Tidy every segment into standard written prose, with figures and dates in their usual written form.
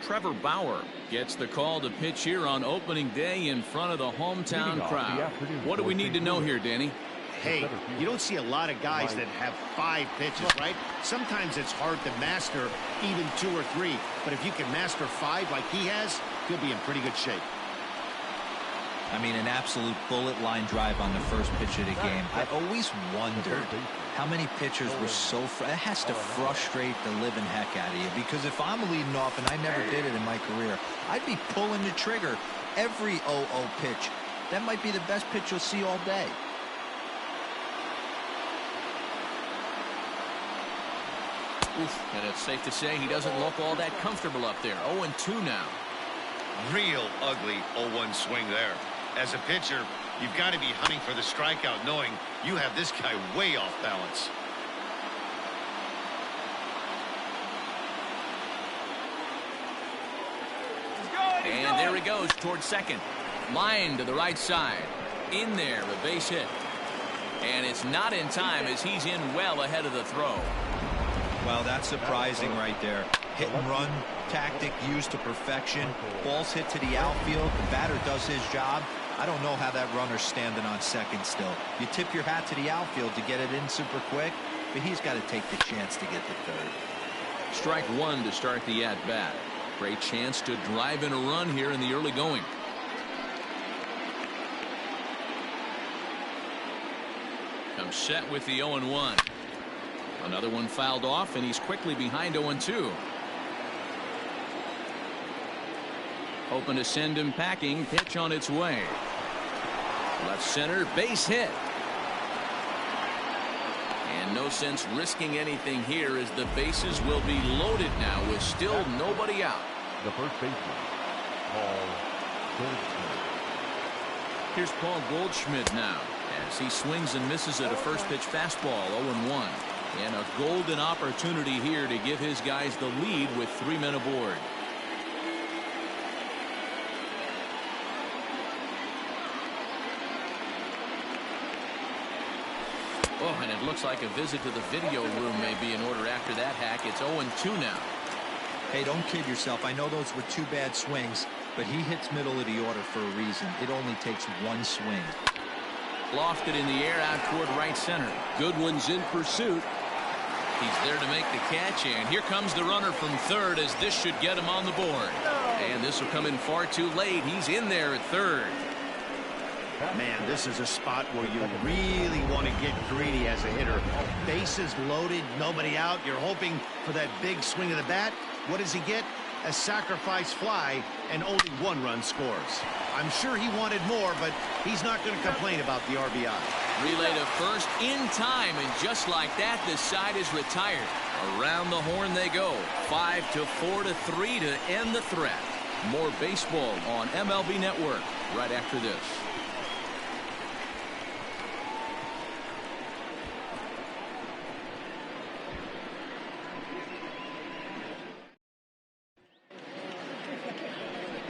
Trevor Bauer gets the call to pitch here on opening day in front of the hometown crowd. What do we need to know here, Danny? Hey, you don't see a lot of guys that have 5 pitches, right? Sometimes it's hard to master even 2 or 3. But if you can master 5 like he has, he'll be in pretty good shape. I mean, an absolute bullet line drive on the first pitch of the game. I always wondered how many pitchers were so it has to frustrate the living heck out of you, because if I'm leading off, and I never did it in my career, I'd be pulling the trigger every 0-0 pitch. That might be the best pitch you'll see all day. Oof, and it's safe to say he doesn't look all that comfortable up there. 0-2 now. Real ugly 0-1 swing there. As a pitcher, you've got to be hunting for the strikeout, knowing you have this guy way off balance. And there he goes towards second. Line to the right side. In there, a base hit. And it's not in time, as he's in well ahead of the throw. Well, that's surprising right there. Hit and run tactic used to perfection. Ball's hit to the outfield. The batter does his job. I don't know how that runner's standing on second still. You tip your hat to the outfield to get it in super quick, but he's got to take the chance to get to third. Strike one to start the at-bat. Great chance to drive in a run here in the early going. Comes set with the 0-1. Another one fouled off, and he's quickly behind 0-2. Hoping to send him packing. Pitch on its way. Left center, base hit. And no sense risking anything here, as the bases will be loaded now with still nobody out. The first baseman, Paul Goldschmidt. Here's Paul Goldschmidt now, as he swings and misses at a first pitch fastball. 0-1. And a golden opportunity here to give his guys the lead with 3 men aboard. Oh, and it looks like a visit to the video room may be in order after that hack. It's 0-2 now. Hey, don't kid yourself. I know those were 2 bad swings, but he hits middle of the order for a reason. It only takes 1 swing. Lofted in the air out toward right center. Goodwin's in pursuit. He's there to make the catch, and here comes the runner from third, as this should get him on the board. And this will come in far too late. He's in there at third. Man, this is a spot where you really want to get greedy as a hitter. Bases loaded, nobody out. You're hoping for that big swing of the bat. What does he get? A sacrifice fly, and only 1 run scores. I'm sure he wanted more, but he's not going to complain about the RBI. Relay to first in time, and just like that, the side is retired. Around the horn they go. 5-4-3 to end the threat. More baseball on MLB Network right after this.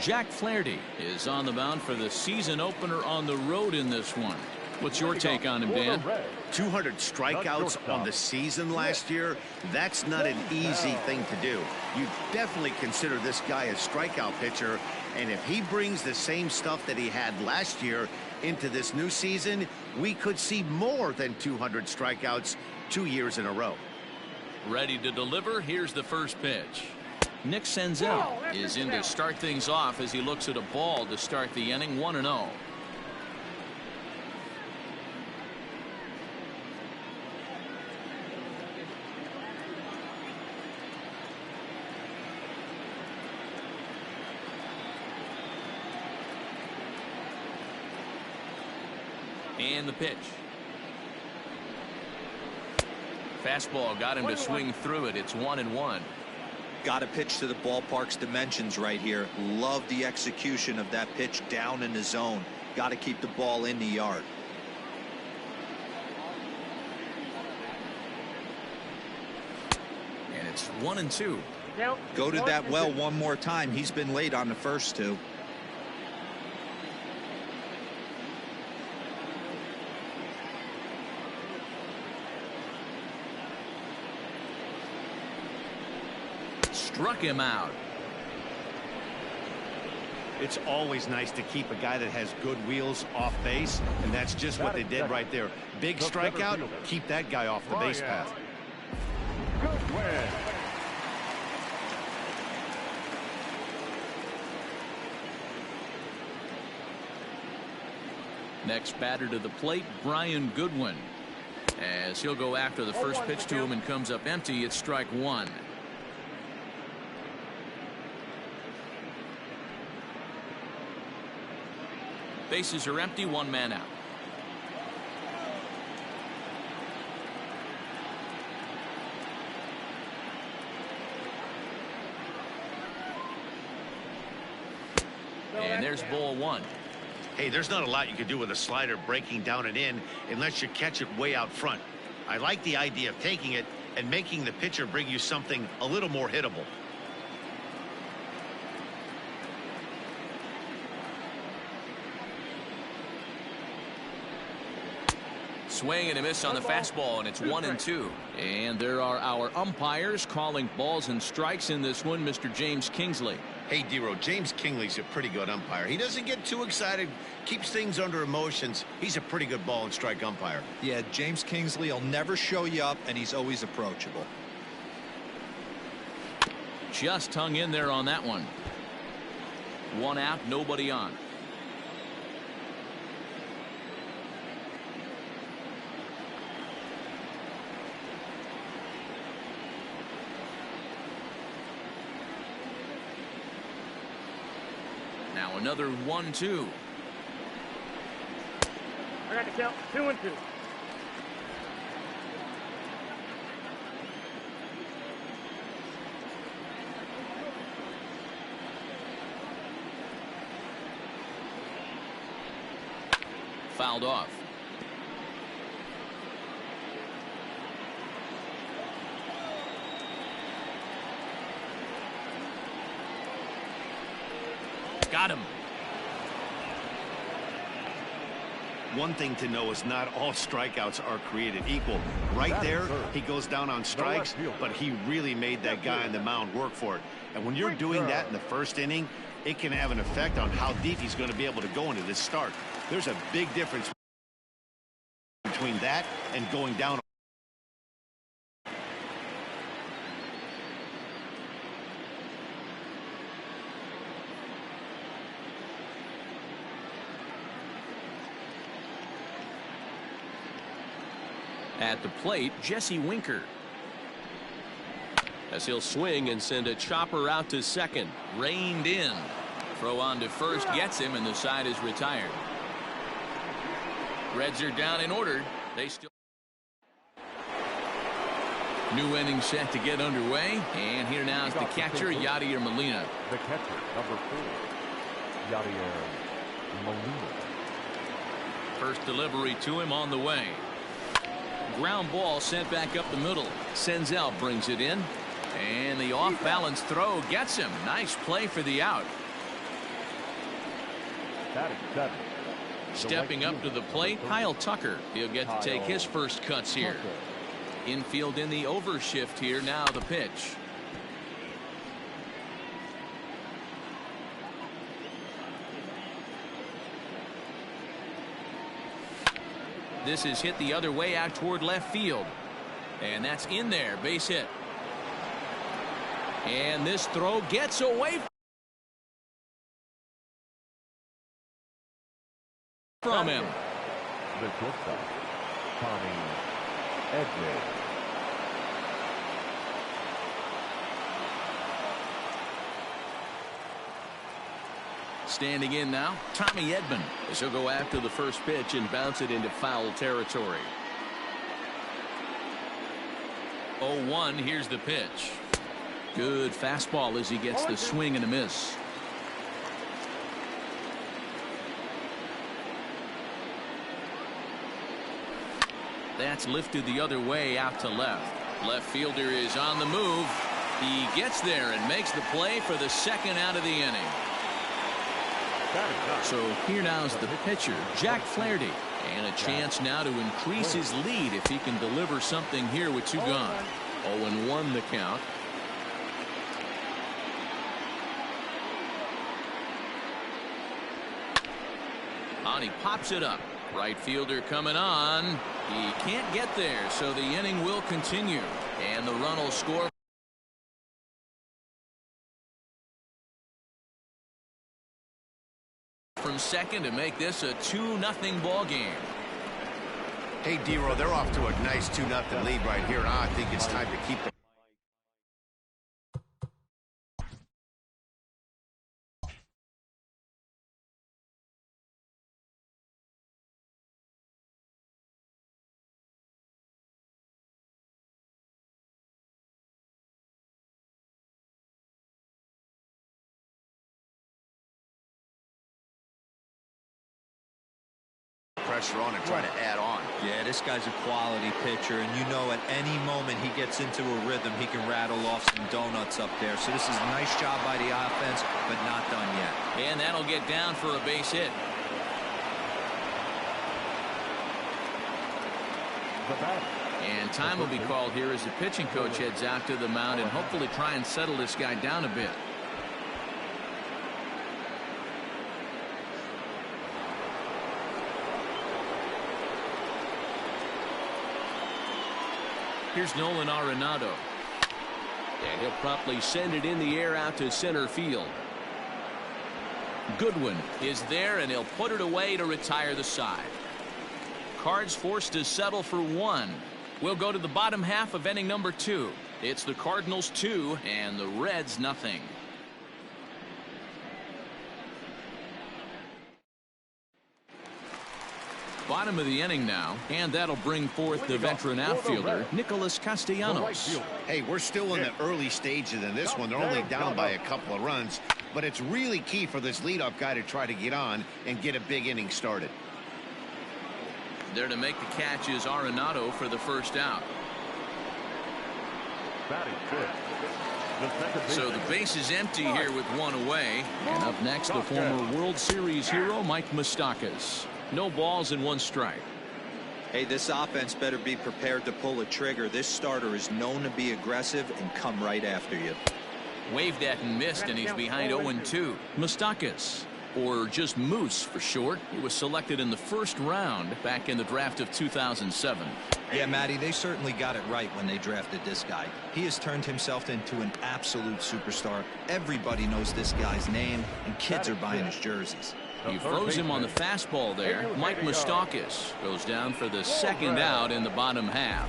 Jack Flaherty is on the mound for the season opener on the road in this one. What's your take on him, Dan? 200 strikeouts on the season last year. That's not an easy thing to do. You definitely consider this guy a strikeout pitcher, and if he brings the same stuff that he had last year into this new season, we could see more than 200 strikeouts 2 years in a row. Ready to deliver. Here's the first pitch. Nick Senzel is in to start things off as he looks at a ball to start the inning. 1-0. And the pitch. Fastball got him to swing through it. It's 1-1. Got to pitch to the ballpark's dimensions right here. Love the execution of that pitch down in the zone. Got to keep the ball in the yard. And it's 1-2. Go to that well one more time. He's been late on the first 2. Struck him out. It's always nice to keep a guy that has good wheels off base, and that's just what they did right there. Big strikeout, keep that guy off the base path. Good win. Next batter to the plate, Brian Goodwin. As he'll go after the first pitch to him and comes up empty, it's strike one. Bases are empty, one man out. And there's ball one. Hey, there's not a lot you can do with a slider breaking down and in unless you catch it way out front. I like the idea of taking it and making the pitcher bring you something a little more hittable. Swing and a miss on the fastball, and it's 1-2. And there are our umpires calling balls and strikes in this one, Mr. James Kingsley. Hey, Dero, James Kingley's a pretty good umpire. He doesn't get too excited, keeps things under emotions. He's a pretty good ball and strike umpire. Yeah, James Kingsley will never show you up, and he's always approachable. Just hung in there on that one. One out, nobody on. Now another 1-2. I got the count. 2-2. Fouled off. Got him. One thing to know is not all strikeouts are created equal. Right there, he goes down on strikes, but he really made that guy on the mound work for it. And when you're doing that in the first inning, it can have an effect on how deep he's going to be able to go into this start. There's a big difference between that and going down. At the plate, Jesse Winker. As he'll swing and send a chopper out to second. Reined in. Throw on to first gets him, and the side is retired. Reds are down in order. They still. New inning set to get underway. And here now is the catcher, Yadier Molina. The catcher, number 4, Yadier Molina. First delivery to him on the way. Ground ball sent back up the middle. Senzel brings it in. And the off-balance throw gets him. Nice play for the out. Batting 7. Stepping up to the plate, Kyle Tucker. He'll get to take his first cuts here. Infield in the overshift here. Now the pitch. This is hit the other way out toward left field. And that's in there. Base hit. And this throw gets away from him. The shortstop, Tommy Edman. Standing in now, Tommy Edman. As he'll go after the first pitch and bounce it into foul territory. 0-1, here's the pitch. Good fastball as he gets the swing and a miss. That's lifted the other way out to left. Left fielder is on the move. He gets there and makes the play for the second out of the inning. So here now is the pitcher, Jack Flaherty, and a chance now to increase his lead if he can deliver something here with 2 gone. 0-1 the count. And he pops it up. Right fielder coming on. He can't get there, so the inning will continue. And the run will score from second to make this a 2-0 ball game. Hey, D-Row, they're off to a nice 2-0 lead right here. I think it's time to keep the pressure on and try to add on. Yeah, this guy's a quality pitcher, and you know at any moment he gets into a rhythm, he can rattle off some donuts up there. So this is a nice job by the offense, but not done yet. And that'll get down for a base hit. And time will be called here as the pitching coach heads out to the mound and hopefully try and settle this guy down a bit. Here's Nolan Arenado. And he'll promptly send it in the air out to center field. Goodwin is there, and he'll put it away to retire the side. Cards forced to settle for 1. We'll go to the bottom half of inning number 2. It's the Cardinals 2 and the Reds nothing. Bottom of the inning now, and that'll bring forth the veteran outfielder, Nicholas Castellanos. Hey, we're still in the early stages in this one. They're only down by a couple of runs, but it's really key for this leadoff guy to try to get on and get a big inning started. There to make the catch is Arenado for the first out. So the base is empty here with 1 away. And up next, the former World Series hero, Mike Moustakas. No balls and 1 strike. Hey, this offense better be prepared to pull a trigger. This starter is known to be aggressive and come right after you. Waved at and missed, and he's behind 0-2. Moustakas, or just Moose for short. He was selected in the first round back in the draft of 2007. Yeah, Matty, they certainly got it right when they drafted this guy. He has turned himself into an absolute superstar. Everybody knows this guy's name, and kids are buying his jerseys. He froze him on the fastball there. Mike Moustakas goes down for the second out in the bottom half.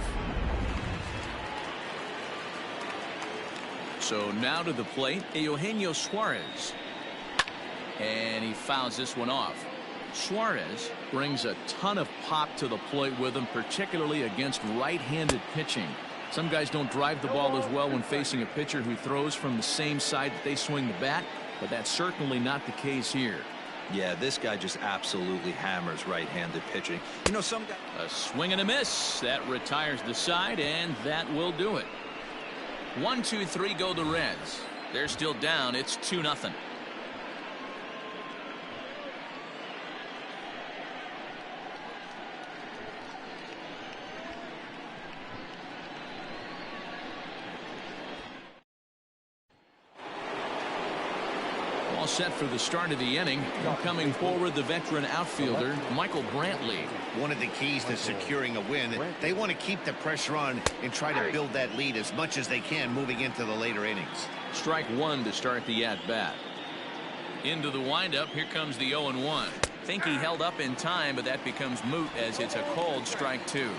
So now to the plate, Eugenio Suarez. And he fouls this one off. Suarez brings a ton of pop to the plate with him, particularly against right-handed pitching. Some guys don't drive the ball as well when facing a pitcher who throws from the same side that they swing the bat, but that's certainly not the case here. Yeah, this guy just absolutely hammers right-handed pitching. You know, some guy... A swing and a miss. That retires the side, and that will do it. 1, 2, 3 go the Reds. They're still down. It's 2-0. All set for the start of the inning. Coming forward, the veteran outfielder, Michael Brantley. One of the keys to securing a win, they want to keep the pressure on and try to build that lead as much as they can moving into the later innings. Strike 1 to start the at-bat. Into the windup, here comes the 0-1. Think he held up in time, but that becomes moot as it's a called strike 2.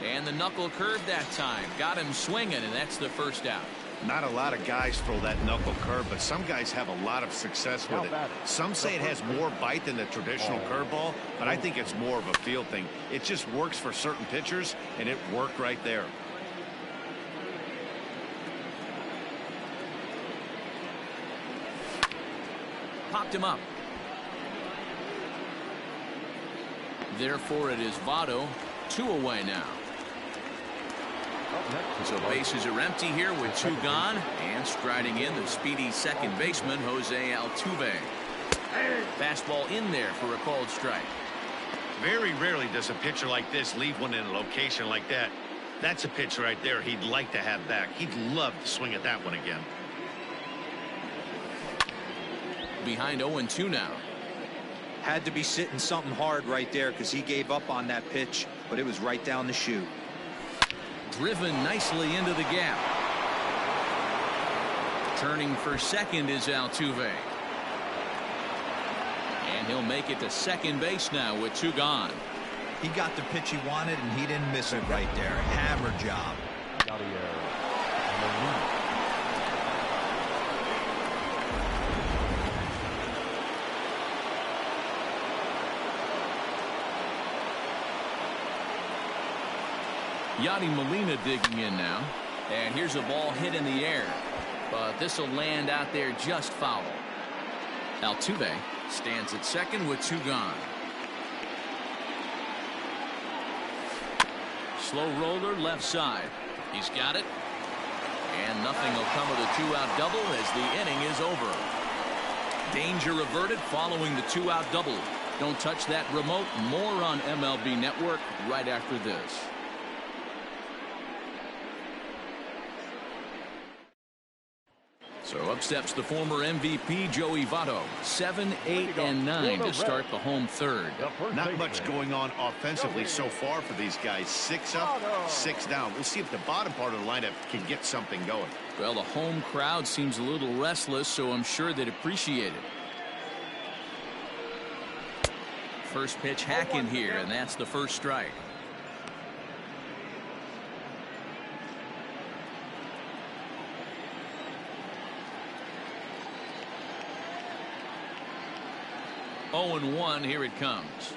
And the knuckle curve that time. Got him swinging, and that's the first out. Not a lot of guys throw that knuckle curve, but some guys have a lot of success with it. Some say it has more bite than the traditional curveball, but I think it's more of a feel thing. It just works for certain pitchers, and it worked right there. Popped him up. Therefore, it is Votto. 2 away now. So bases are empty here with 2 gone, and striding in the speedy second baseman Jose Altuve. Fastball in there for a called strike. Very rarely does a pitcher like this leave one in a location like that. That's a pitch right there he'd like to have back. He'd love to swing at that one again. Behind 0-2 now. Had to be sitting something hard right there because he gave up on that pitch, but it was right down the chute. Driven nicely into the gap. Turning for second is Altuve. And he'll make it to second base now with 2 gone. He got the pitch he wanted, and he didn't miss it right there. Hammer job. Yadi Molina digging in now. And here's a ball hit in the air. But this will land out there just foul. Altuve stands at second with 2 gone. Slow roller left side. He's got it. And nothing will come of the 2-out double as the inning is over. Danger averted following the 2-out double. Don't touch that remote. More on MLB Network right after this. So up steps the former MVP Joey Votto. 7, 8, and 9 to start the home third. Not much going on offensively so far for these guys. 6 up, 6 down. We'll see if the bottom part of the lineup can get something going. Well, the home crowd seems a little restless, so I'm sure they'd appreciate it. First pitch hack in here, and that's the first strike. Oh, and 1, here it comes.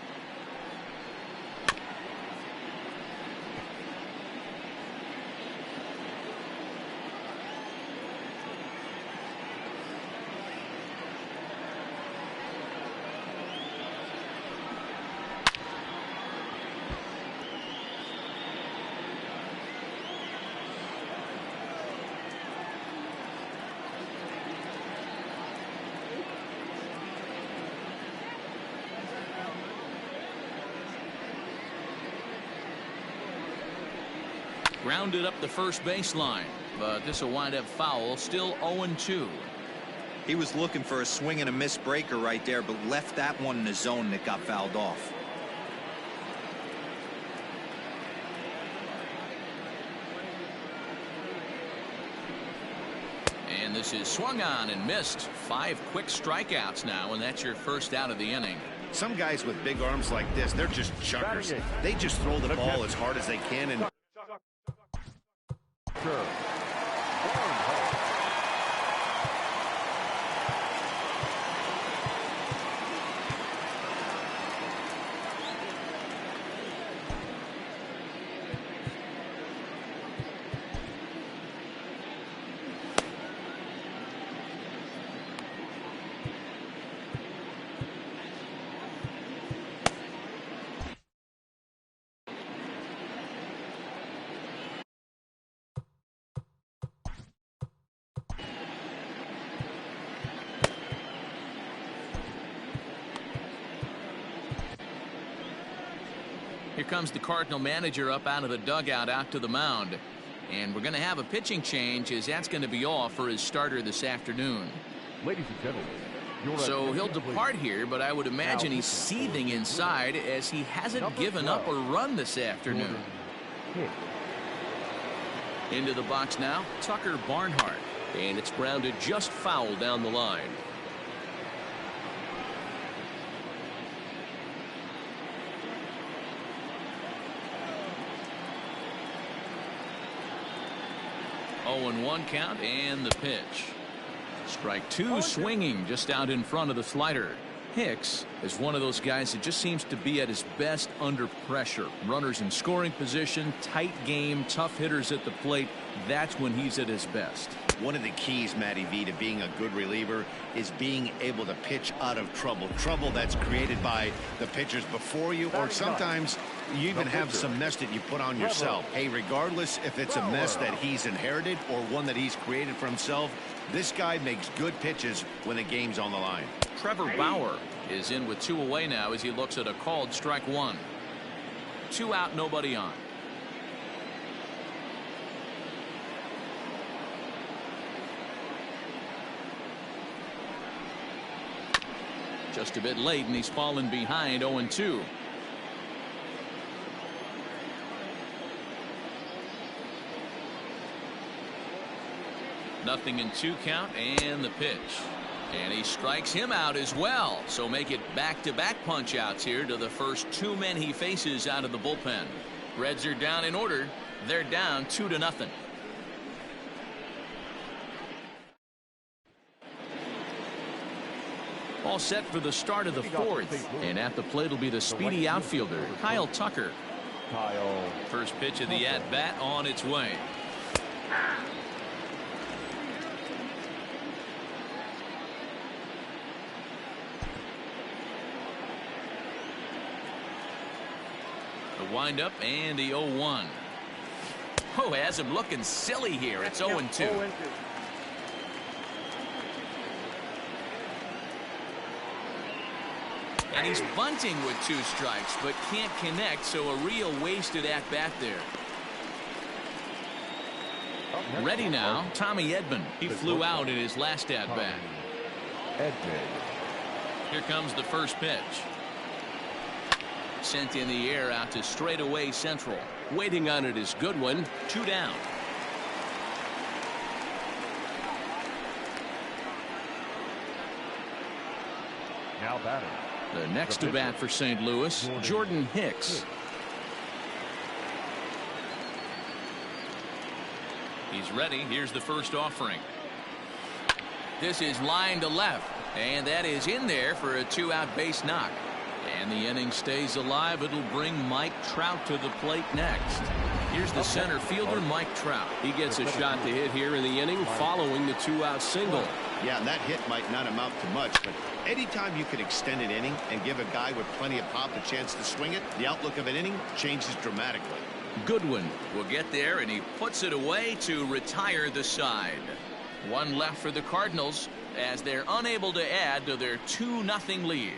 Grounded up the first baseline, but this will wind up foul. Still 0-2. He was looking for a swing and a miss breaker right there, but left that one in the zone that got fouled off. And this is swung on and missed. 5 quick strikeouts now, and that's your first out of the inning. Some guys with big arms like this, they're just chuckers. They just throw the ball as hard as they can and Here comes the Cardinal manager up out of the dugout out to the mound. And we're going to have a pitching change as that's going to be all for his starter this afternoon. Ladies and gentlemen, so he'll depart here, but I would imagine he's seething inside as he hasn't given up a run this afternoon. Into the box now, Tucker Barnhart. And it's grounded just foul down the line. Oh, and 1 count, and the pitch. Strike 2, swinging just out in front of the slider. Hicks is one of those guys that just seems to be at his best under pressure. Runners in scoring position, tight game, tough hitters at the plate. That's when he's at his best. one of the keys, Matty V, to being a good reliever is being able to pitch out of trouble. Trouble that's created by the pitchers before you, or sometimes you even have some mess that you put on yourself. Hey, regardless if it's a mess that he's inherited or one that he's created for himself, this guy makes good pitches when the game's on the line. Trevor Bauer is in with 2 away now as he looks at a called strike 1. 2 out, nobody on. Just a bit late, and he's fallen behind 0-2. Nothing in 2 count, and the pitch. And he strikes him out as well. So make it back-to-back punch-outs here to the first 2 men he faces out of the bullpen. Reds are down in order. They're down 2-0. All set for the start of the 4th. And at the plate will be the speedy outfielder, Kyle Tucker. First pitch of the at-bat on its way. The windup and the 0-1. Oh, has him looking silly here. It's 0-2. And he's bunting with 2 strikes, but can't connect, so a real wasted at-bat there. Ready now, Tommy Edman. He flew out in his last at-bat. Here comes the first pitch. Sent in the air out to straightaway central. Waiting on it is Goodwin. 2 down. Now batting. The next to bat for St. Louis, Jordan Hicks. He's ready. Here's the first offering. This is line to left, and that is in there for a 2-out base knock. And the inning stays alive. It'll bring Mike Trout to the plate next. Here's the center fielder, Mike Trout. He gets a shot to hit here in the inning following the 2-out single. Yeah, and that hit might not amount to much, but anytime you can extend an inning and give a guy with plenty of pop a chance to swing it, the outlook of an inning changes dramatically. Goodwin will get there, and he puts it away to retire the side. 1 left for the Cardinals as they're unable to add to their 2-0 lead.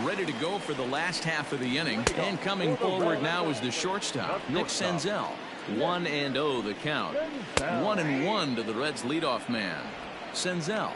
Ready to go for the last half of the inning, and coming forward now is the shortstop, Nick Senzel. 1-0 the count. 1-1 to the Reds leadoff man. Senzel,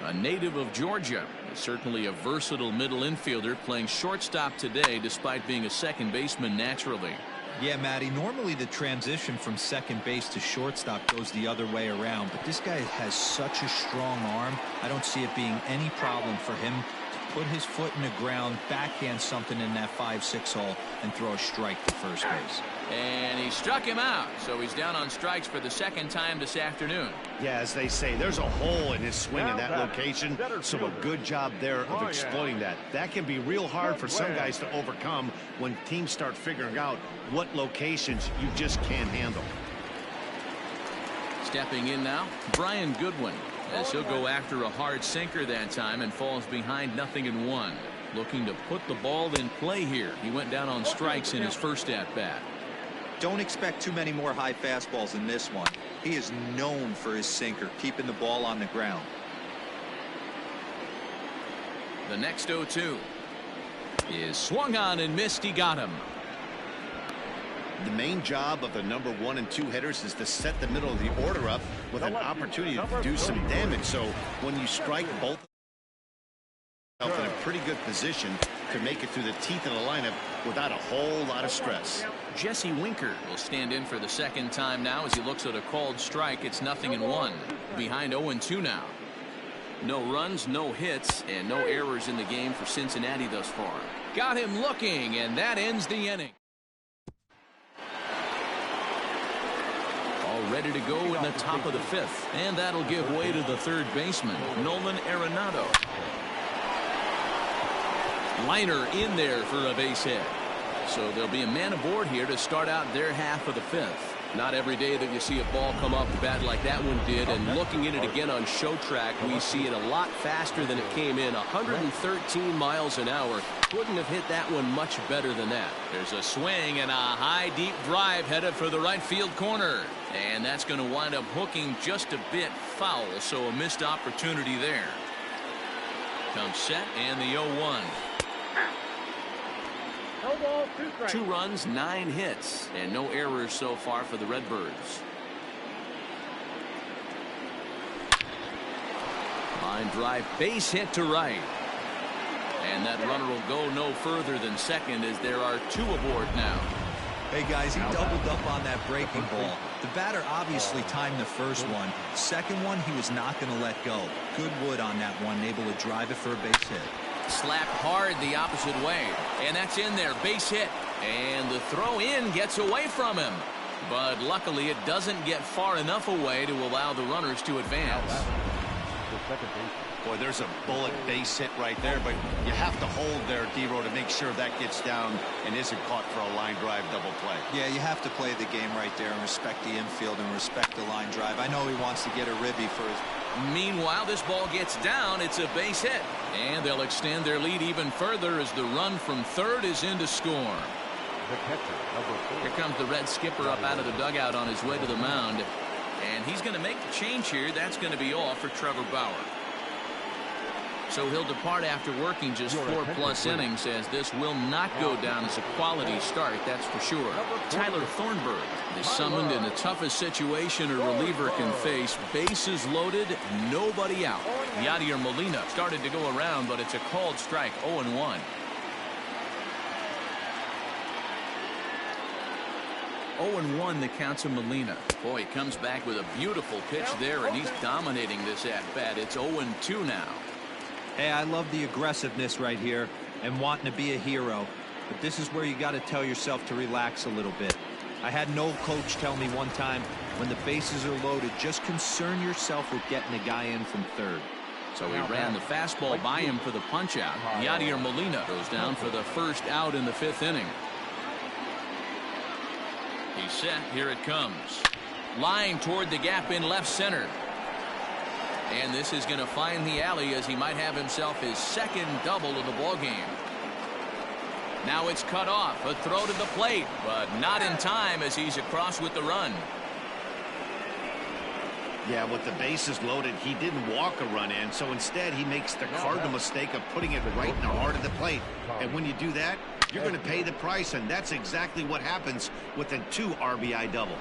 a native of Georgia, is certainly a versatile middle infielder, playing shortstop today despite being a second baseman naturally. Yeah, Matty, normally the transition from second base to shortstop goes the other way around, but this guy has such a strong arm. I don't see it being any problem for him to put his foot in the ground, backhand something in that 5-6 hole, and throw a strike to first base. And he struck him out, so he's down on strikes for the second time this afternoon. Yeah, as they say, there's a hole in his swing in that location, so a good job there of exploiting that. That can be real hard for some guys to overcome when teams start figuring out what locations you just can't handle. Stepping in now, Brian Goodwin, as he'll go after a hard sinker that time and falls behind 0-1. Looking to put the ball in play here. He went down on strikes in his first at-bat. Don't expect too many more high fastballs in this one. He is known for his sinker, keeping the ball on the ground. The next 0-2 is swung on and missed. He got him. The main job of the number 1 and 2 hitters is to set the middle of the order up with an opportunity to do some damage. So when you strike both in a pretty good position to make it through the teeth of the lineup without a whole lot of stress. Jesse Winker will stand in for the second time now as he looks at a called strike. It's 0-1. Behind 0-2 now. No runs, no hits, and no errors in the game for Cincinnati thus far. Got him looking, and that ends the inning. All ready to go in the top of the 5th, and that'll give way to the third baseman, Nolan Arenado. Liner in there for a base hit. So there'll be a man aboard here to start out their half of the 5th. Not every day that you see a ball come off the bat like that one did, and looking at it again on show track, we see it a lot faster than it came in. 113 miles an hour. Couldn't have hit that one much better than that. There's a swing and a high deep drive headed for the right field corner, and that's going to wind up hooking just a bit foul, so a missed opportunity there. Comes set and the 0-1. No ball, 2 strikes. 2 runs, 9 hits, and no errors so far for the Redbirds. Line drive, base hit to right. And that runner will go no further than second as there are 2 aboard now. Hey guys, he doubled up on that breaking ball. The batter obviously timed the first one. Second one, he was not going to let go. Good wood on that one, able to drive it for a base hit. Slapped hard the opposite way, and that's in there, base hit. And the throw in gets away from him. But luckily it doesn't get far enough away to allow the runners to advance. Boy, there's a bullet base hit right there, but you have to hold there, D-Row, to make sure that gets down and isn't caught for a line drive double play. Yeah, you have to play the game right there and respect the infield and respect the line drive. I know he wants to get a ribby for his... Meanwhile, this ball gets down. It's a base hit. And they'll extend their lead even further as the run from third is in to score. Here comes the Red skipper up out of the dugout on his way to the mound. And he's going to make the change here. That's going to be all for Trevor Bauer. So he'll depart after working just 4+ innings, as this will not go down as a quality start, that's for sure. Tyler Thornburg is summoned in the toughest situation a reliever can face. Bases loaded, nobody out. Yadier Molina started to go around, but it's a called strike, 0-1. The count to Molina. Boy, he comes back with a beautiful pitch there, and he's dominating this at-bat. It's 0-2 now. Hey, I love the aggressiveness right here and wanting to be a hero. But this is where you got to tell yourself to relax a little bit. I had an old coach tell me one time, when the bases are loaded, just concern yourself with getting a guy in from third. So he ran the fastball by him for the punch-out. Yadier Molina goes down for the first out in the 5th inning. He's set. Here it comes. Line toward the gap in left center. And this is going to find the alley as he might have himself his second double of the ball game. Now it's cut off. A throw to the plate, but not in time as he's across with the run. Yeah, with the bases loaded, he didn't walk a run in, so instead he makes the cardinal mistake of putting it right in the heart of the plate. And when you do that, you're going to pay the price, and that's exactly what happens with a 2 RBI double.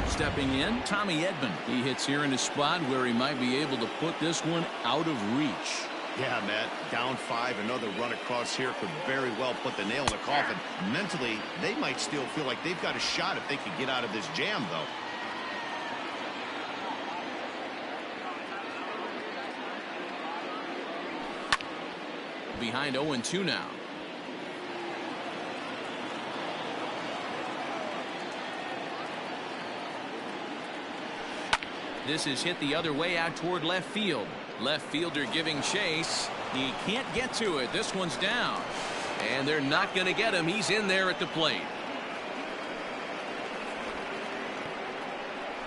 Stepping in, Tommy Edman. He hits here in a spot where he might be able to put this one out of reach. Yeah, Matt, down 5, another run across here could very well put the nail in the coffin. Mentally, they might still feel like they've got a shot if they could get out of this jam, though. Behind 0-2 now. This is hit the other way out toward left field. Left fielder giving chase. He can't get to it. This one's down. And they're not going to get him. He's in there at the plate.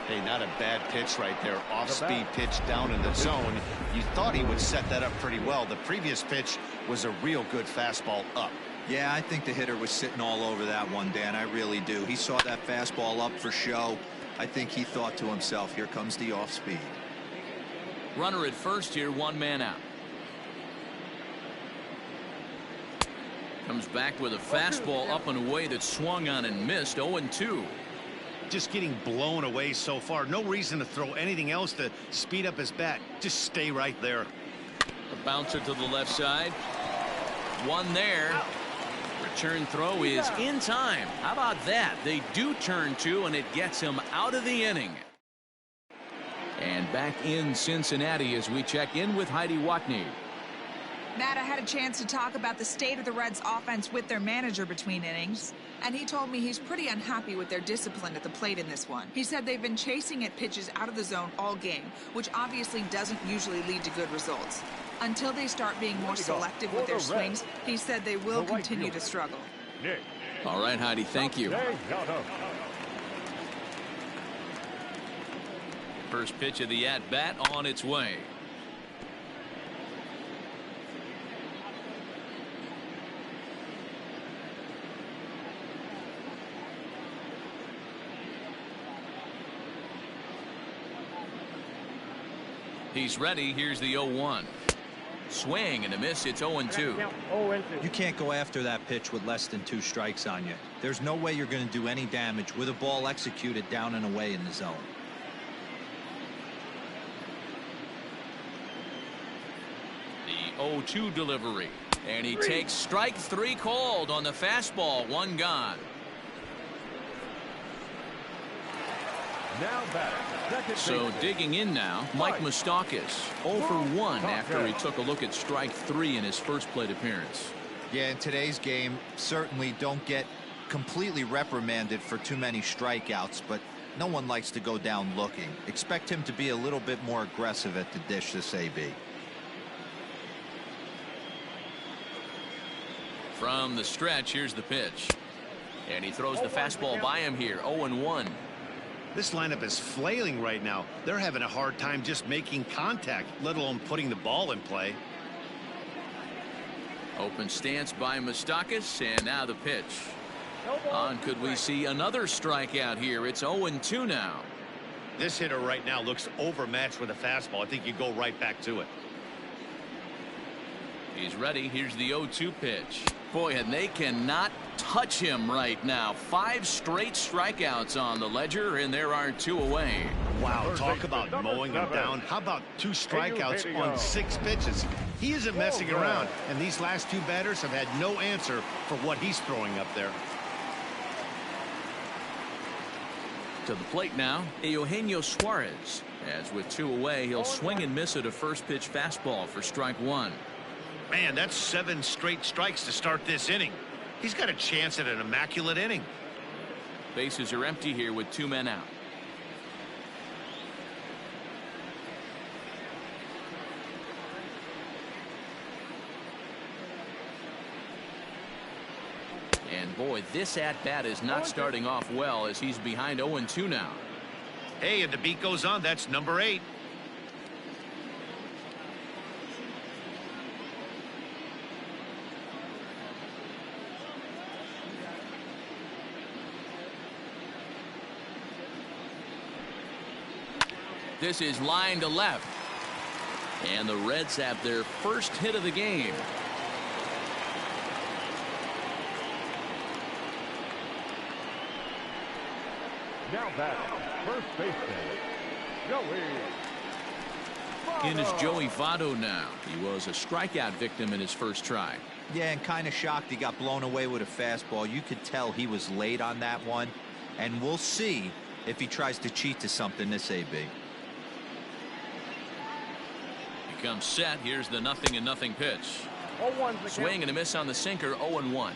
Hey, not a bad pitch right there. Off-speed pitch down in the zone. You thought he would set that up pretty well. The previous pitch was a real good fastball up. Yeah, I think the hitter was sitting all over that one, Dan. I really do. He saw that fastball up for show. I think he thought to himself, here comes the off-speed. Runner at first here, 1 man out. Comes back with a fastball up and away that swung on and missed. 0-2. Just getting blown away so far. No reason to throw anything else to speed up his bat. Just stay right there. A bouncer to the left side. One there. Return throw is in time. How about that? They do turn 2, and it gets him out of the inning. And back in Cincinnati as we check in with Heidi Watney. Matt, I had a chance to talk about the state of the Reds offense with their manager between innings, and he told me he's pretty unhappy with their discipline at the plate in this one. He said they've been chasing at pitches out of the zone all game, which obviously doesn't usually lead to good results. Until they start being more selective with their swings, he said they will continue to struggle. All right, Heidi, thank you. First pitch of the at-bat on its way. He's ready. Here's the 0-1. Swing and a miss. It's 0-2. You can't go after that pitch with less than 2 strikes on you. There's no way you're going to do any damage with a ball executed down and away in the zone. 0-2 delivery. And he takes strike 3 called on the fastball. 1 gone. Now batting. So digging in now, Mike Moustakas 0 for 1 after he took a look at strike 3 in his first plate appearance. Yeah, in today's game, certainly don't get completely reprimanded for too many strikeouts, but no one likes to go down looking. Expect him to be a little bit more aggressive at the dish this AB. From the stretch, here's the pitch. And he throws the fastball by him here. 0-1. This lineup is flailing right now. They're having a hard time just making contact, let alone putting the ball in play. Open stance by Moustakas, and now the pitch. On, could we see another strikeout here? It's 0-2 now. This hitter right now looks overmatched with a fastball. I think you go right back to it. He's ready. Here's the 0-2 pitch. Boy, and they cannot touch him right now. 5 straight strikeouts on the ledger, and there are 2 away. Wow, talk about mowing him down. How about 2 strikeouts on 6 pitches? He isn't messing around, and these last 2 batters have had no answer for what he's throwing up there. To the plate now, Eugenio Suarez. As with 2 away, he'll swing and miss at a first pitch fastball for strike 1. Man, that's 7 straight strikes to start this inning. He's got a chance at an immaculate inning. Bases are empty here with 2 men out. And boy, this at-bat is not starting off well as he's behind 0-2 now. Hey, and the beat goes on. That's number 8. This is line to left. And the Reds have their first hit of the game. Now batting. First baseman, Joey. In is Joey Votto now. He was a strikeout victim in his first try. Yeah, and kind of shocked he got blown away with a fastball. You could tell he was late on that one. And we'll see if he tries to cheat to something this AB. He comes set. Here's the 0-0 pitch. 0-1's the Swing and a miss on the sinker. 0-1.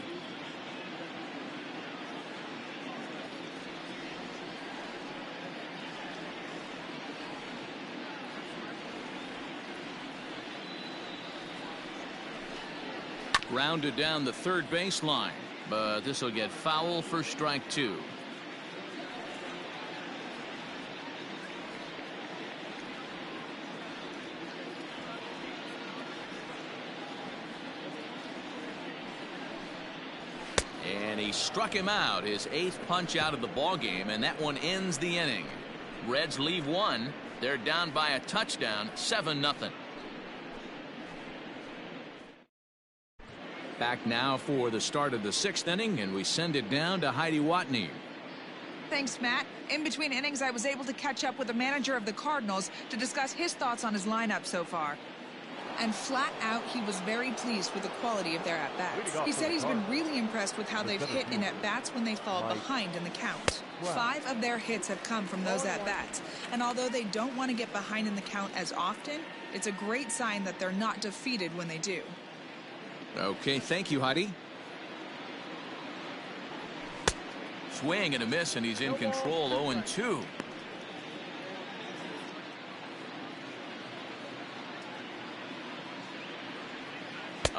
Grounded down the third baseline, but this will get foul for strike 2. And he struck him out, his 8th punch out of the ball game, and that one ends the inning. Reds leave 1. They're down by a touchdown, 7-0. Back now for the start of the 6th inning, and we send it down to Heidi Watney. Thanks, Matt. In between innings, I was able to catch up with the manager of the Cardinals to discuss his thoughts on his lineup so far. And flat out, he was very pleased with the quality of their at-bats. He said he's been really impressed with how they've hit in at-bats when they fall behind in the count. 5 of their hits have come from those at-bats. And although they don't want to get behind in the count as often, it's a great sign that they're not defeated when they do. Okay, thank you, Heidi. Swing and a miss, and he's in control. 0-2.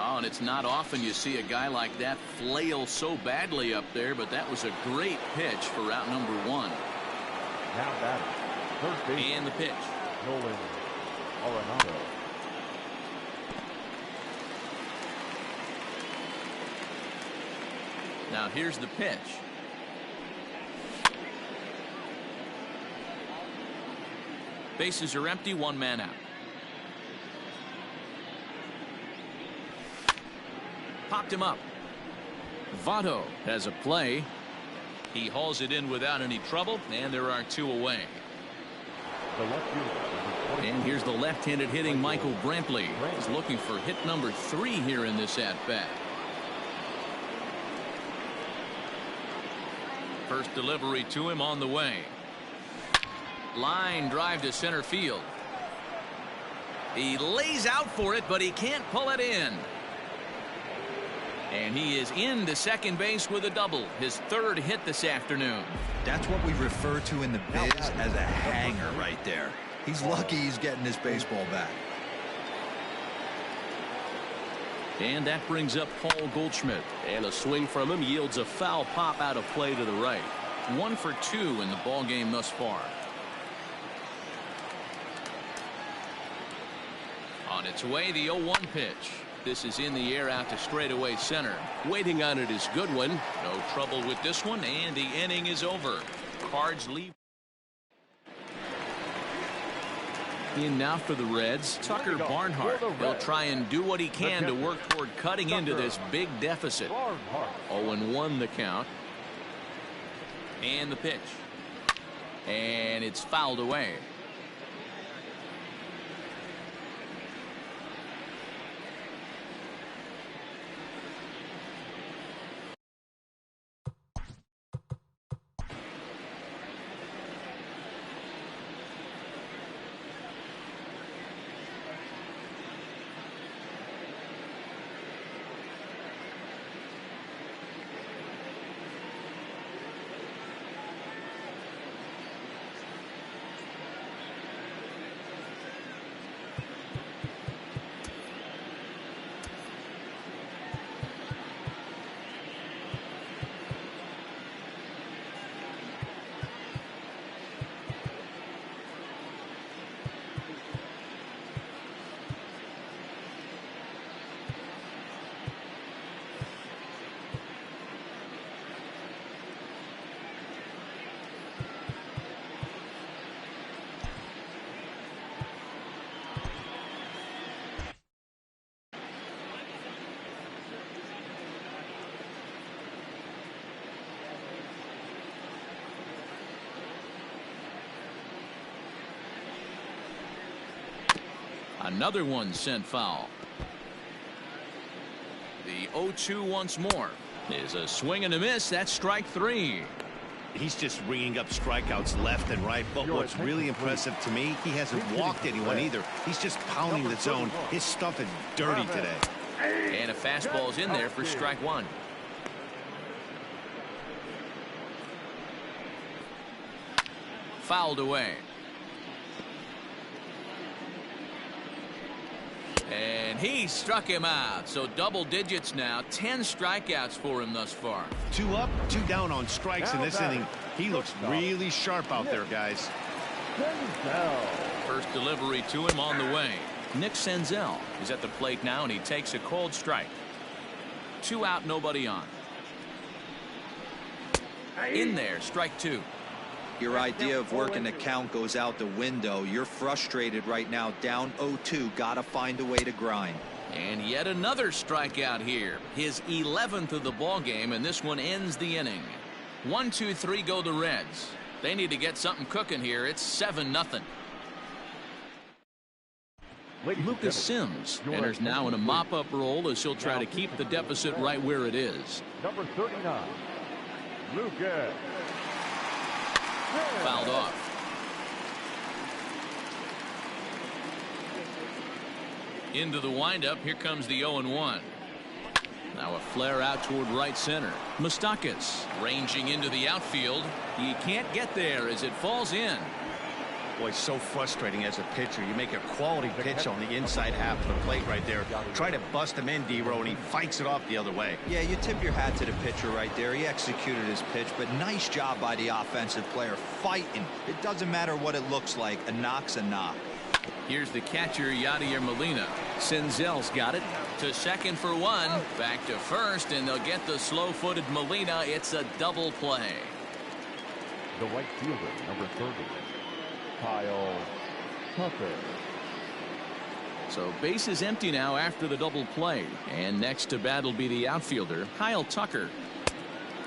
Oh, and it's not often you see a guy like that flail so badly up there, but that was a great pitch for route number 1. Now batting. First base. And the pitch. Nolan Arenado. Now here's the pitch. Bases are empty, 1 man out. Popped him up. Votto has a play. He hauls it in without any trouble, and there are 2 away. The left fielder, number And here's the left-handed hitting Michael Brantley. He's looking for hit number 3 here in this at-bat. First delivery to him on the way. Line drive to center field. He lays out for it, but he can't pull it in. And he is into second base with a double, his 3rd hit this afternoon. That's what we refer to in the biz as a hanger right there. He's lucky he's getting his baseball back. And that brings up Paul Goldschmidt. And a swing from him yields a foul pop out of play to the right. 1 for 2 in the ball game thus far. On its way, the 0-1 pitch. This is in the air out to straightaway center. Waiting on it is Goodwin. No trouble with this one, and the inning is over. Cards leave. In now for the Reds, Tucker Barnhart. He'll try and do what he can to work toward cutting into this big deficit. 0-1 the count. And the pitch. And it's fouled away. Another one sent foul. The 0-2 once more is a swing and a miss. That's strike 3. He's just ringing up strikeouts left and right. But what's really impressive to me, he hasn't walked anyone either. He's just pounding the zone. His stuff is dirty today. And a fastball's in there for strike 1. Fouled away. And he struck him out. So double digits now. 10 strikeouts for him thus far. 2 up, 2 down on strikes in this inning. He looks really sharp out there, guys. First delivery to him on the way. Nick Senzel is at the plate now, and he takes a cold strike. 2 out, nobody on. In there, strike 2. Your idea of working the count goes out the window. You're frustrated right now, down 0-2. Gotta find a way to grind. And yet another strikeout here. His 11th of the ball game, and this one ends the inning. 1, 2, 3 go the Reds. They need to get something cooking here. It's 7-0. Lucas Sims enters now in a mop-up role as he'll try to keep the deficit right where it is. Number 39, Lucas. Fouled off. Into the windup. Here comes the 0-1. Now a flare out toward right center. Moustakas ranging into the outfield. He can't get there as it falls in. Boy, it's so frustrating as a pitcher. You make a quality pitch on the inside half of the plate right there. Try to bust him in, D-Row, and he fights it off the other way. Yeah, you tip your hat to the pitcher right there. He executed his pitch, but nice job by the offensive player fighting. It doesn't matter what it looks like. A knock's a knock. Here's the catcher, Yadier Molina. Senzel's got it to second for 1. Back to first, and they'll get the slow-footed Molina. It's a double play. The right fielder, number 30, Kyle Tucker. So base is empty now after the double play. And next to bat will be the outfielder, Kyle Tucker.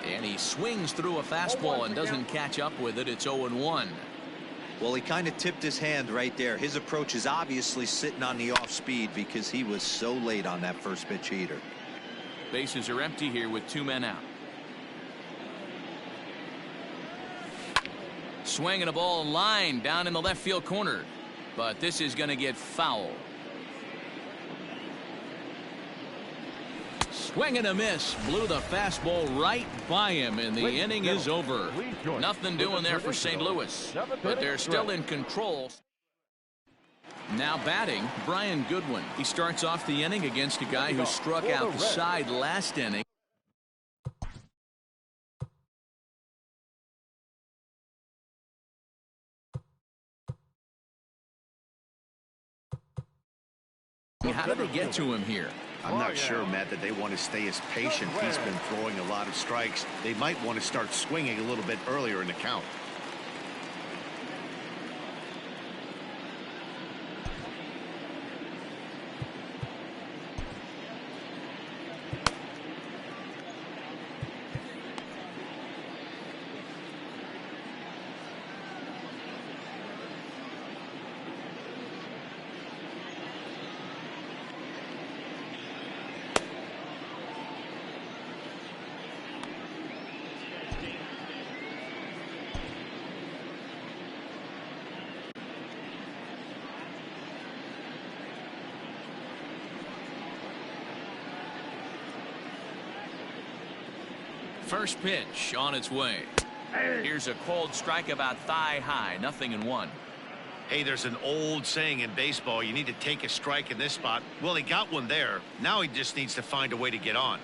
And he swings through a fastball and doesn't catch up with it. It's 0-1. Well, he kind of tipped his hand right there. His approach is obviously sitting on the off speed because he was so late on that first pitch heater. Bases are empty here with 2 men out. Swinging a ball line down in the left field corner, but this is going to get foul. Swing and a miss, blew the fastball right by him, and the inning is over. Nothing doing there for St. Louis, but they're still in control. Now batting, Brian Goodwin. He starts off the inning against a guy who struck out the side last inning. How did they get to him here? I'm not sure, Matt, that they want to stay as patient. He's been throwing a lot of strikes. They might want to start swinging a little bit earlier in the count. First pitch on its way. Here's a cold strike about thigh high, 0-1. Hey, there's an old saying in baseball, you need to take a strike in this spot. Well, he got one there. Now he just needs to find a way to get on.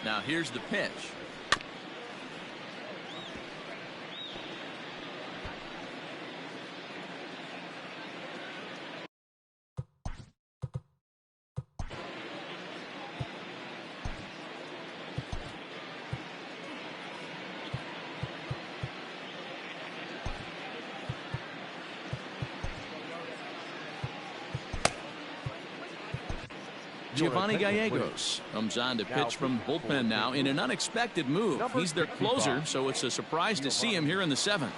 Now here's the pitch. Giovanni Gallegos comes on to pitch from the bullpen now in an unexpected move. He's their closer, so it's a surprise to see him here in the 7th.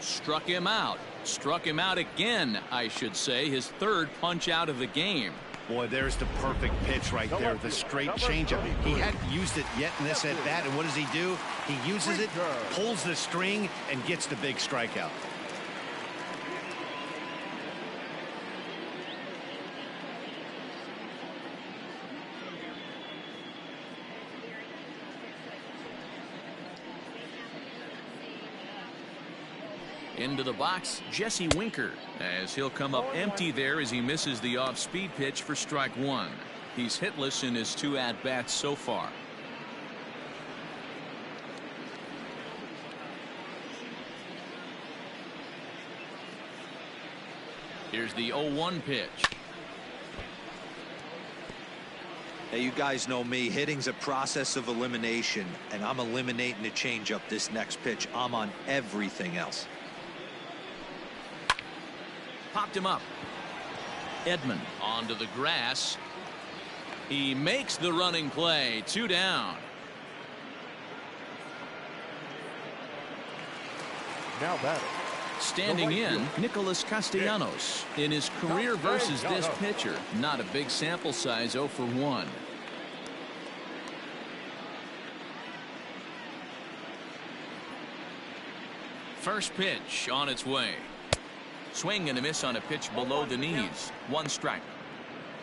Struck him out. Struck him out again, I should say. His 3rd punch out of the game. Boy, there's the perfect pitch right there, the straight changeup. He hadn't used it yet in this at-bat, and what does he do? He uses it, pulls the string, and gets the big strikeout. Into the box, Jesse Winker, as he'll come up empty there as he misses the off-speed pitch for strike 1. He's hitless in his 2 at-bats so far. Here's the 0-1 pitch. Hey, you guys know me. Hitting's a process of elimination, and I'm eliminating the changeup this next pitch. I'm on everything else. Popped him up. Edman onto the grass. He makes the running play. 2 down. Now batting. Standing in, Nicholas Castellanos. In his career versus this pitcher, not a big sample size, 0 for 1. First pitch on its way. Swing and a miss on a pitch below the knees. 1 strike.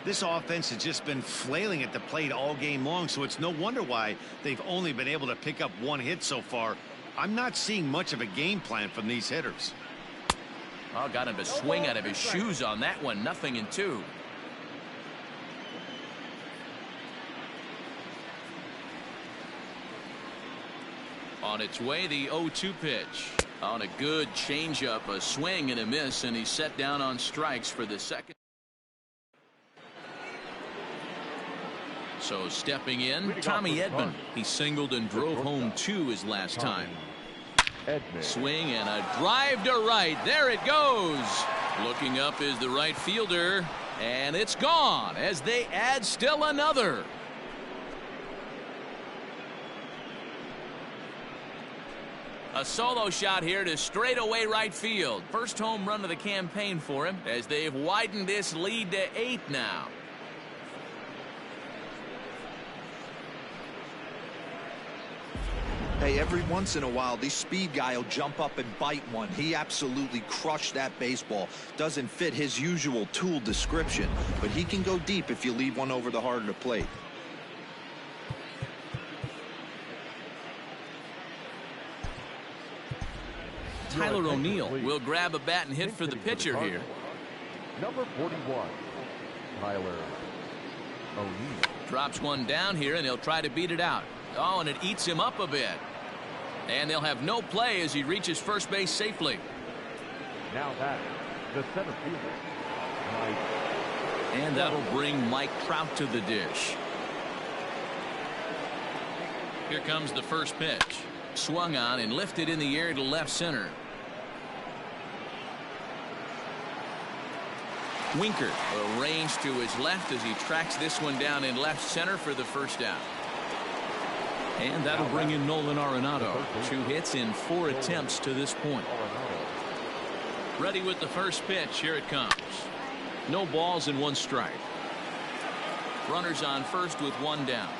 This offense has just been flailing at the plate all game long, so it's no wonder why they've only been able to pick up 1 hit so far. I'm not seeing much of a game plan from these hitters. Oh, got him to swing out of his shoes on that one. 0-2. On its way, the 0-2 pitch. On a good changeup, a swing and a miss, and he's set down on strikes for the 2nd. So stepping in, Tommy Edman. He singled and drove home 2 his last time. Edmund. Swing and a drive to right. There it goes. Looking up is the right fielder, and it's gone as they add still another. A solo shot here to straightaway right field. First home run of the campaign for him as they've widened this lead to 8 now. Hey, every once in a while, the speed guy will jump up and bite one. He absolutely crushed that baseball. Doesn't fit his usual tool description, but he can go deep if you leave one over the heart of the plate. Tyler O'Neill will grab a bat and hit for the pitcher here. Number 41, Tyler O'Neill. Drops one down here, and he'll try to beat it out. Oh, and it eats him up a bit. And they'll have no play as he reaches first base safely. Now that the center fielder, Mike. And that'll bring Mike Trout to the dish. Here comes the first pitch. Swung on and lifted in the air to left center. Winker arranged to his left as he tracks this one down in left center for the first out. And that'll bring in Nolan Arenado. 2 hits in 4 attempts to this point. Ready with the first pitch. Here it comes. No balls and 1 strike. Runners on first with 1 down.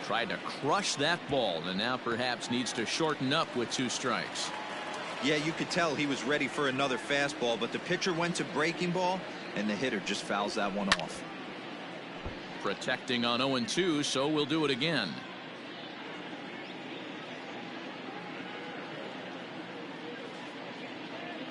Tried to crush that ball and now perhaps needs to shorten up with 2 strikes. Yeah, you could tell he was ready for another fastball, but the pitcher went to breaking ball, and the hitter just fouls that one off. Protecting on 0-2, so we'll do it again.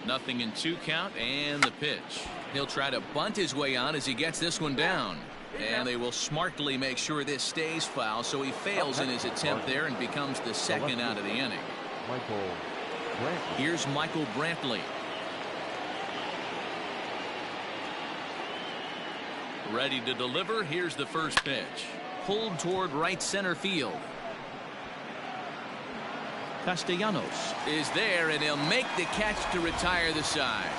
Nothing in 2 count, and the pitch. He'll try to bunt his way on as he gets this one down. And they will smartly make sure this stays foul, so he fails in his attempt there and becomes the second out of the inning. Here's Michael Brantley. Ready to deliver. Here's the first pitch. Pulled toward right center field. Castellanos is there, and he'll make the catch to retire the side.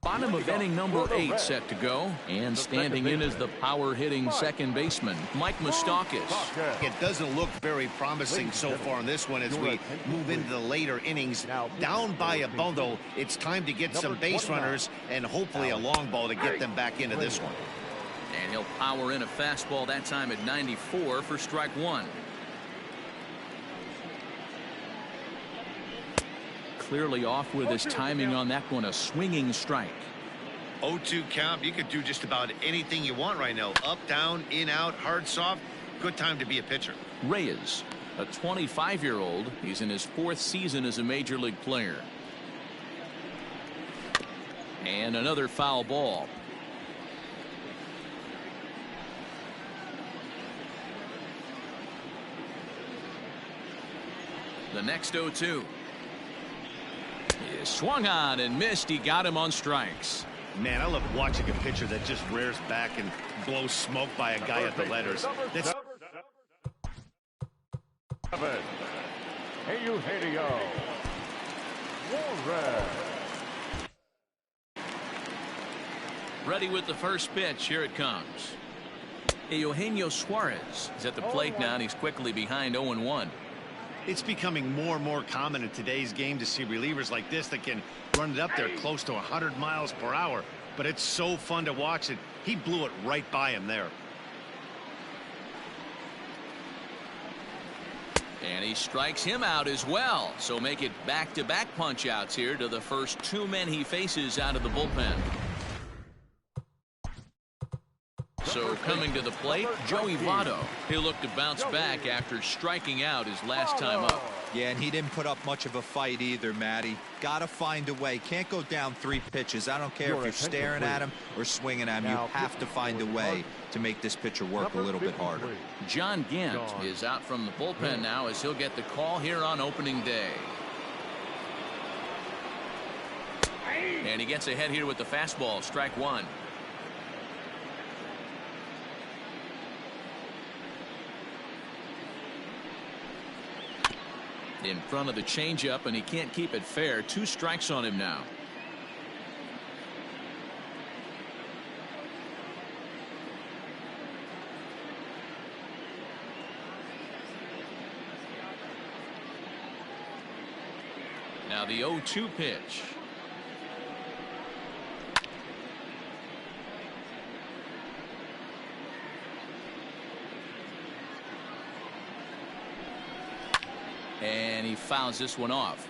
Bottom of inning number 8 set to go, and standing in as the power-hitting second baseman, Mike Moustakas. It doesn't look very promising so far in this one as we move into the later innings. Down by a bundle, it's time to get some base runners and hopefully a long ball to get them back into this one. And he'll power in a fastball that time at 94 for strike 1. Clearly off with his timing on that one, a swinging strike. 0-2 count. You could do just about anything you want right now. Up, down, in, out, hard, soft. Good time to be a pitcher. Reyes, a 25-year-old. He's in his 4th season as a major league player. And another foul ball. The next 0-2. He swung on and missed. He got him on strikes. Man, I love watching a pitcher that just rears back and blows smoke by a guy at the letters. That's Eugenio Suarez. Ready with the first pitch. Here it comes. Eugenio Suarez is at the plate now, and he's quickly behind 0-1. It's becoming more and more common in today's game to see relievers like this that can run it up there close to 100 miles per hour. But it's so fun to watch it. He blew it right by him there. And he strikes him out as well. So make it back-to-back punch-outs here to the first 2 men he faces out of the bullpen. So coming to the plate, Joey Votto. He'll look to bounce back after striking out his last time up. Yeah, and he didn't put up much of a fight either, Matty. Got to find a way. Can't go down 3 pitches. I don't care if you're staring at him or swinging at him. You have to find a way to make this pitcher work a little bit harder. John Gant is out from the bullpen now as he'll get the call here on opening day. And he gets ahead here with the fastball, strike 1. In front of the changeup, and he can't keep it fair. 2 strikes on him now. Now the 0-2 pitch. And he fouls this one off.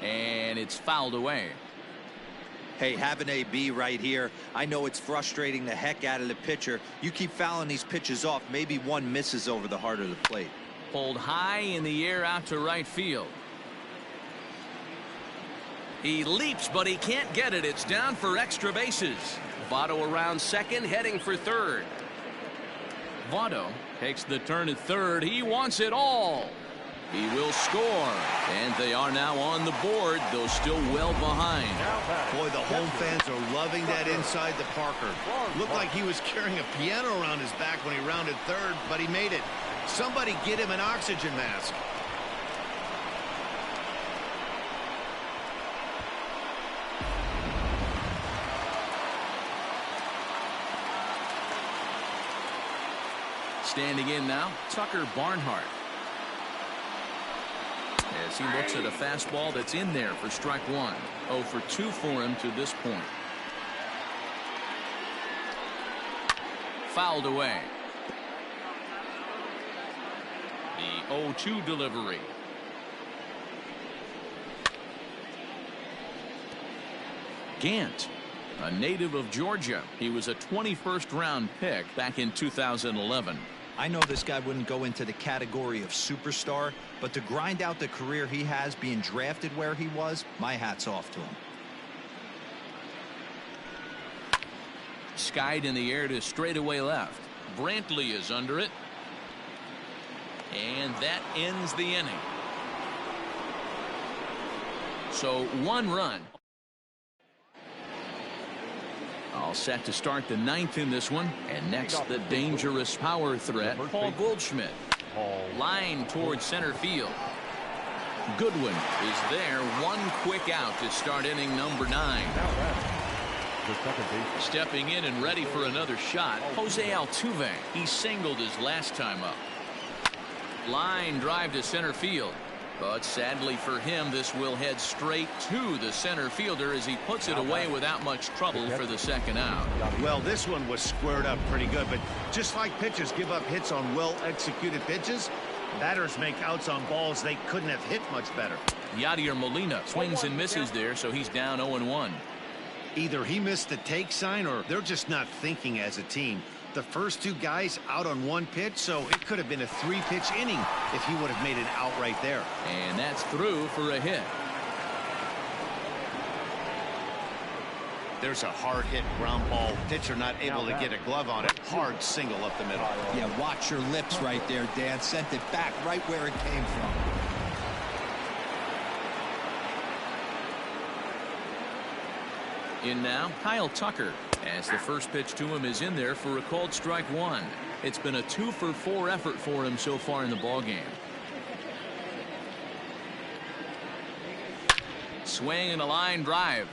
And it's fouled away. Hey, have an AB right here. I know it's frustrating the heck out of the pitcher. You keep fouling these pitches off, maybe one misses over the heart of the plate. Pulled high in the air out to right field. He leaps, but he can't get it. It's down for extra bases. Votto around second, heading for third. Votto takes the turn at third. He wants it all. He will score. And they are now on the board, though still well behind. Boy, the home fans are loving that inside the Parker. Looked like he was carrying a piano around his back when he rounded third, but he made it. Somebody get him an oxygen mask. Standing in now, Tucker Barnhart. As he looks at a fastball that's in there for strike 1. 0 for 2 for him to this point. Fouled away. The 0-2 delivery. Gant, a native of Georgia. He was a 21st round pick back in 2011. I know this guy wouldn't go into the category of superstar, but to grind out the career he has being drafted where he was, my hat's off to him. Skied in the air to straightaway left. Brantley is under it. And that ends the inning. So 1 run. All set to start the 9th in this one. And next, the dangerous power threat, Paul Goldschmidt. Line towards center field. Goodwin is there. 1 quick out to start inning number 9. Stepping in and ready for another shot, Jose Altuve. He singled his last time up. Line drive to center field. But sadly for him, this will head straight to the center fielder as he puts it away without much trouble for the 2nd out. Well, this one was squared up pretty good, but just like pitchers give up hits on well-executed pitches, batters make outs on balls they couldn't have hit much better. Yadier Molina swings and misses there, so he's down 0-1. Either he missed the take sign or they're just not thinking as a team. The first 2 guys out on 1 pitch, so it could have been a 3-pitch inning if he would have made it out right there. And that's through for a hit. There's a hard hit ground ball. Pitcher not able to get a glove on it. Hard single up the middle. Yeah, watch your lips right there, Dan. Sent it back right where it came from. In now, Kyle Tucker, as the first pitch to him is in there for a called strike 1. It's been a 2 for 4 effort for him so far in the ballgame. Swing and a line drive.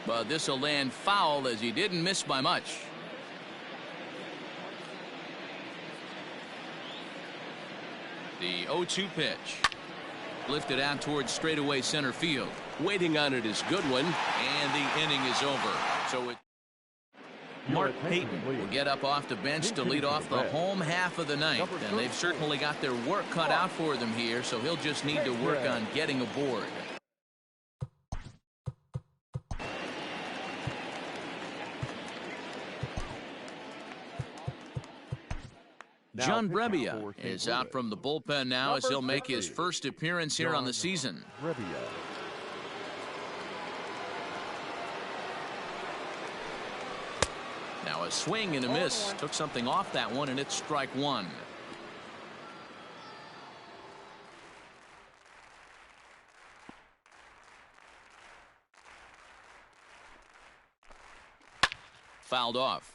But this will land foul as he didn't miss by much. The 0-2 pitch. Lifted out towards straightaway center field. Waiting on it is Goodwin. And the inning is over. So it Mark Payton will get up off the bench to lead off the home half of the 9th. And they've certainly got their work cut out for them here, so he'll just need to work on getting aboard. John Brebbia is out from the bullpen now as he'll make his first appearance here on the season. Now a swing and a miss. Took something off that one, and it's strike one. Fouled off.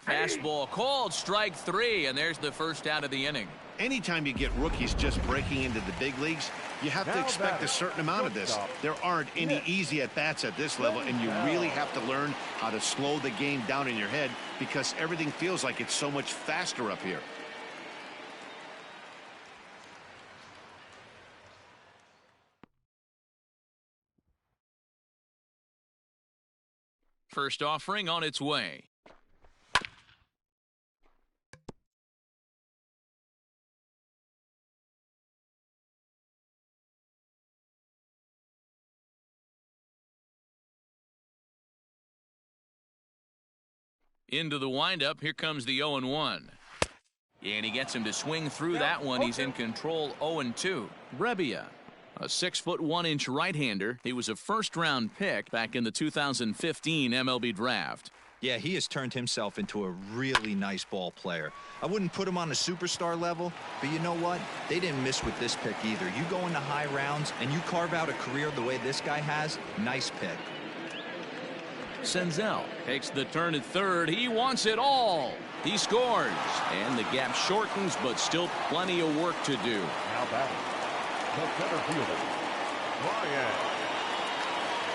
Fastball called, strike three, and there's the first out of the inning. Anytime you get rookies just breaking into the big leagues, you have to expect a certain amount of this. There aren't any easy at-bats at this level, and you really have to learn how to slow the game down in your head because everything feels like it's so much faster up here. First offering on its way. Into the windup. Here comes the 0-1. And he gets him to swing through that one. He's in control. 0-2. Brebbia, a 6'1" right-hander. He was a first-round pick back in the 2015 MLB draft. Yeah, he has turned himself into a really nice ball player. I wouldn't put him on a superstar level, but you know what? They didn't miss with this pick either. You go into high rounds and you carve out a career the way this guy has, nice pick. Senzel takes the turn at third. He wants it all. He scores. And the gap shortens, but still plenty of work to do. Now batting, the center fielder, Brian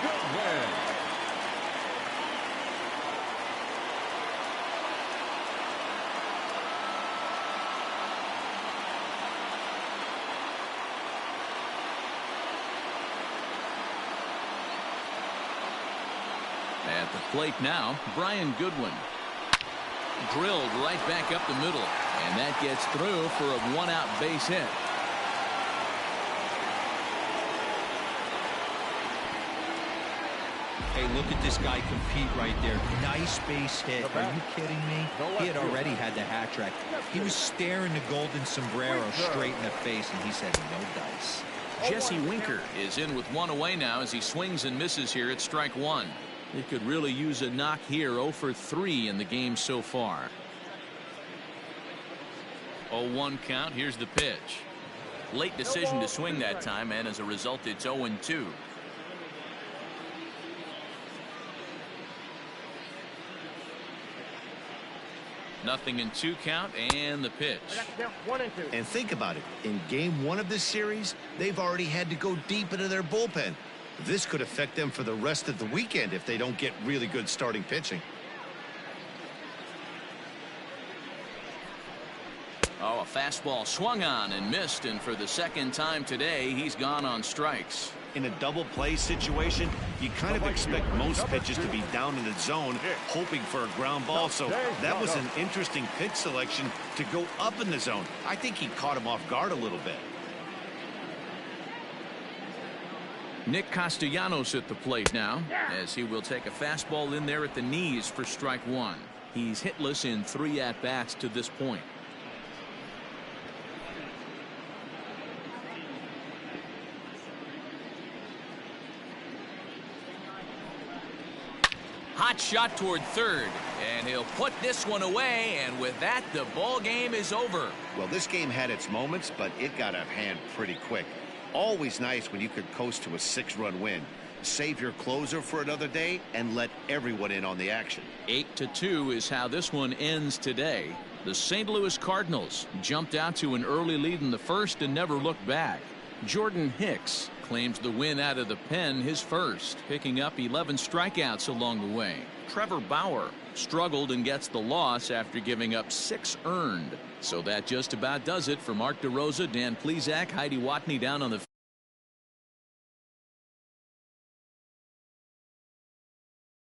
Goodwin. At the plate now, Brian Goodwin. Drilled right back up the middle, and that gets through for a one-out base hit. Hey, look at this guy compete right there. Nice base hit. Are you kidding me? He had already had the hat trick. He was staring the golden sombrero straight in the face, and he said no dice. Jesse Winker is in with one away now as he swings and misses here at strike one. He could really use a knock here. 0 for 3 in the game so far. 0-1 count. Here's the pitch. Late decision to swing that time, and as a result, it's 0-2. Nothing in 2 count, and the pitch. 1 and 2. And think about it. In game 1 of this series, they've already had to go deep into their bullpen. This could affect them for the rest of the weekend if they don't get really good starting pitching. Oh, a fastball swung on and missed, and for the second time today, he's gone on strikes. In a double play situation, you kind of expect most pitches to be down in the zone, hoping for a ground ball. So that was an interesting pitch selection to go up in the zone. I think he caught him off guard a little bit. Nick Castellanos at the plate now, as he will take a fastball in there at the knees for strike one. He's hitless in 3 at-bats to this point. Hot shot toward third, and he'll put this one away, and with that, the ball game is over. Well, this game had its moments, but it got out of hand pretty quick. Always nice when you could coast to a 6-run win. Save your closer for another day and let everyone in on the action. 8-2 is how this one ends today. The St. Louis Cardinals jumped out to an early lead in the first and never looked back. Jordan Hicks claims the win out of the pen, his first, picking up 11 strikeouts along the way. Trevor Bauer struggled and gets the loss after giving up 6 earned. So that just about does it for Mark DeRosa, Dan Plesac, Heidi Watney down on the